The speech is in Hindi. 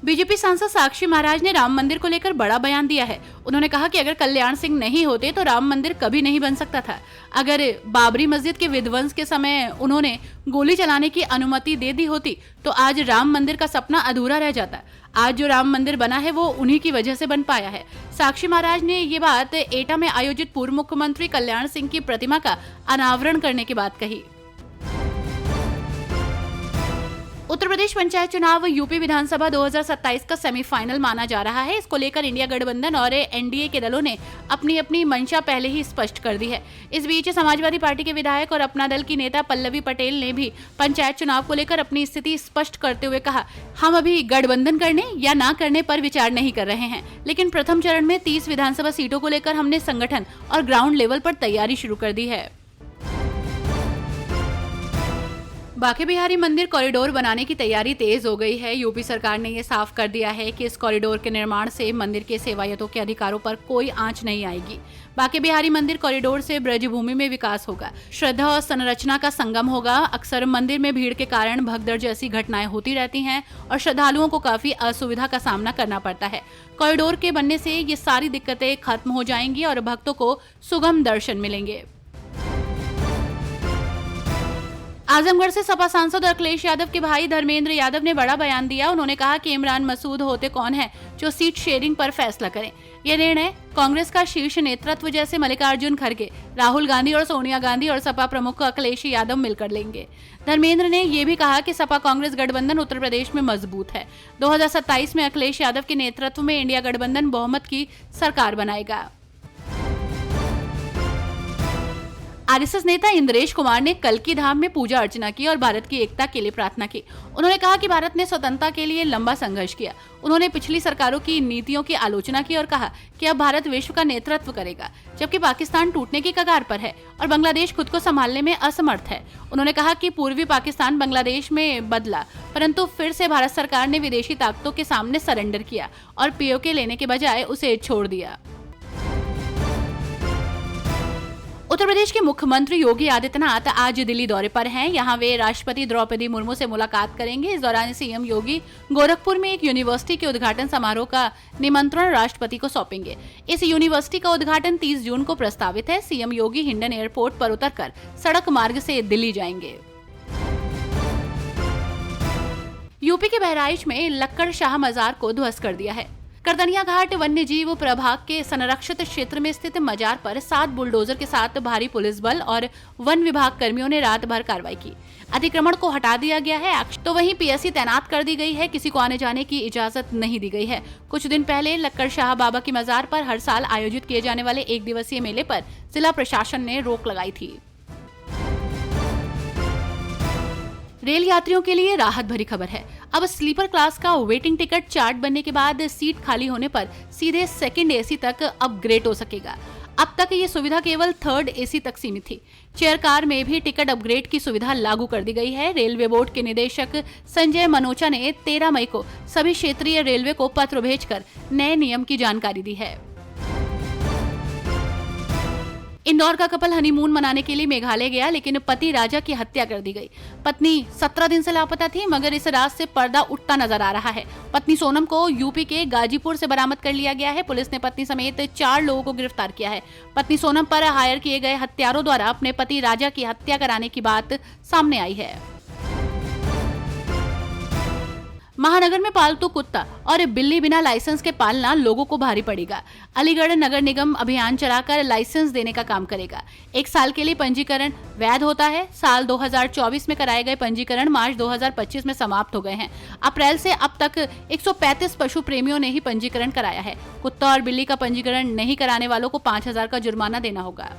बीजेपी सांसद साक्षी महाराज ने राम मंदिर को लेकर बड़ा बयान दिया है। उन्होंने कहा कि अगर कल्याण सिंह नहीं होते तो राम मंदिर कभी नहीं बन सकता था। अगर बाबरी मस्जिद के विध्वंस के समय उन्होंने गोली चलाने की अनुमति दे दी होती तो आज राम मंदिर का सपना अधूरा रह जाता। आज जो राम मंदिर बना है वो उन्हीं की वजह से बन पाया है। साक्षी महाराज ने ये बात एटा में आयोजित पूर्व मुख्यमंत्री कल्याण सिंह की प्रतिमा का अनावरण करने के बाद कही। उत्तर प्रदेश पंचायत चुनाव यूपी विधानसभा 2027 का सेमीफाइनल माना जा रहा है। इसको लेकर इंडिया गठबंधन और एनडीए के दलों ने अपनी अपनी मंशा पहले ही स्पष्ट कर दी है। इस बीच समाजवादी पार्टी के विधायक और अपना दल की नेता पल्लवी पटेल ने भी पंचायत चुनाव को लेकर अपनी स्थिति स्पष्ट करते हुए कहा, हम अभी गठबंधन करने या ना करने पर विचार नहीं कर रहे हैं, लेकिन प्रथम चरण में 30 विधानसभा सीटों को लेकर हमने संगठन और ग्राउंड लेवल पर तैयारी शुरू कर दी है। बांके बिहारी मंदिर कॉरिडोर बनाने की तैयारी तेज हो गई है। यूपी सरकार ने ये साफ कर दिया है कि इस कॉरिडोर के निर्माण से मंदिर के सेवायतों के अधिकारों पर कोई आंच नहीं आएगी। बांके बिहारी मंदिर कॉरिडोर से ब्रजभूमि में विकास होगा, श्रद्धा और संरचना का संगम होगा। अक्सर मंदिर में भीड़ के कारण भगदड़ जैसी घटनाएं होती रहती हैं और श्रद्धालुओं को काफी असुविधा का सामना करना पड़ता है। कॉरिडोर के बनने से ये सारी दिक्कतें खत्म हो जाएंगी और भक्तों को सुगम दर्शन मिलेंगे। आजमगढ़ से सपा सांसद अखिलेश यादव के भाई धर्मेंद्र यादव ने बड़ा बयान दिया। उन्होंने कहा कि इमरान मसूद होते कौन है जो सीट शेयरिंग पर फैसला करें। यह निर्णय कांग्रेस का शीर्ष नेतृत्व जैसे मल्लिकार्जुन खड़गे, राहुल गांधी और सोनिया गांधी और सपा प्रमुख अखिलेश यादव मिलकर लेंगे। धर्मेंद्र ने यह भी कहा कि सपा कांग्रेस गठबंधन उत्तर प्रदेश में मजबूत है। 2027 में अखिलेश यादव के नेतृत्व में इंडिया गठबंधन बहुमत की सरकार बनाएगा। आरएसएस नेता इंद्रेश कुमार ने कल्की धाम में पूजा अर्चना की और भारत की एकता के लिए प्रार्थना की। उन्होंने कहा कि भारत ने स्वतंत्रता के लिए लंबा संघर्ष किया। उन्होंने पिछली सरकारों की नीतियों की आलोचना की और कहा कि अब भारत विश्व का नेतृत्व करेगा, जबकि पाकिस्तान टूटने की कगार पर है और बांग्लादेश खुद को संभालने में असमर्थ है। उन्होंने कहा कि पूर्वी पाकिस्तान बांग्लादेश में बदला, परंतु फिर से भारत सरकार ने विदेशी ताकतों के सामने सरेंडर किया और पीओके लेने के बजाय उसे छोड़ दिया। उत्तर प्रदेश के मुख्यमंत्री योगी आदित्यनाथ आज दिल्ली दौरे पर हैं। यहां वे राष्ट्रपति द्रौपदी मुर्मू से मुलाकात करेंगे। इस दौरान सीएम योगी गोरखपुर में एक यूनिवर्सिटी के उद्घाटन समारोह का निमंत्रण राष्ट्रपति को सौंपेंगे। इस यूनिवर्सिटी का उद्घाटन 30 जून को प्रस्तावित है। सीएम योगी हिंडन एयरपोर्ट पर उतरकर सड़क मार्ग से दिल्ली जाएंगे। यूपी के बहराइच में लक्कड़ शाह मजार को ध्वस्त कर दिया है। करदनिया घाट वन्य जीव प्रभाग के संरक्षित क्षेत्र में स्थित मजार पर 7 बुलडोजर के साथ भारी पुलिस बल और वन विभाग कर्मियों ने रात भर कार्रवाई की। अतिक्रमण को हटा दिया गया है, तो वहीं पीएससी तैनात कर दी गई है। किसी को आने जाने की इजाजत नहीं दी गई है। कुछ दिन पहले लक्कड़ शाह बाबा की मजार पर हर साल आयोजित किए जाने वाले 1 दिवसीय मेले पर जिला प्रशासन ने रोक लगाई थी। रेल यात्रियों के लिए राहत भरी खबर है। अब स्लीपर क्लास का वेटिंग टिकट चार्ट बनने के बाद सीट खाली होने पर सीधे सेकंड एसी तक अपग्रेड हो सकेगा। अब तक ये सुविधा केवल थर्ड एसी तक सीमित थी। चेयर कार में भी टिकट अपग्रेड की सुविधा लागू कर दी गई है। रेलवे बोर्ड के निदेशक संजय मनोचा ने 13 मई को सभी क्षेत्रीय रेलवे को पत्र भेजकर नए नियम की जानकारी दी है। इंदौर का कपल हनीमून मनाने के लिए मेघालय गया, लेकिन पति राजा की हत्या कर दी गई। पत्नी 17 दिन से लापता थी, मगर इस रात से पर्दा उठता नजर आ रहा है। पत्नी सोनम को यूपी के गाजीपुर से बरामद कर लिया गया है। पुलिस ने पत्नी समेत 4 लोगों को गिरफ्तार किया है। पत्नी सोनम पर हायर किए गए हत्यारों द्वारा अपने पति राजा की हत्या कराने की बात सामने आई है। महानगर में पालतू कुत्ता और बिल्ली बिना लाइसेंस के पालना लोगों को भारी पड़ेगा। अलीगढ़ नगर निगम अभियान चलाकर लाइसेंस देने का काम करेगा। 1 साल के लिए पंजीकरण वैध होता है। साल 2024 में कराए गए पंजीकरण मार्च 2025 में समाप्त हो गए हैं। अप्रैल से अब तक 135 पशु प्रेमियों ने ही पंजीकरण कराया है। कुत्ता और बिल्ली का पंजीकरण नहीं कराने वालों को 5,000 का जुर्माना देना होगा।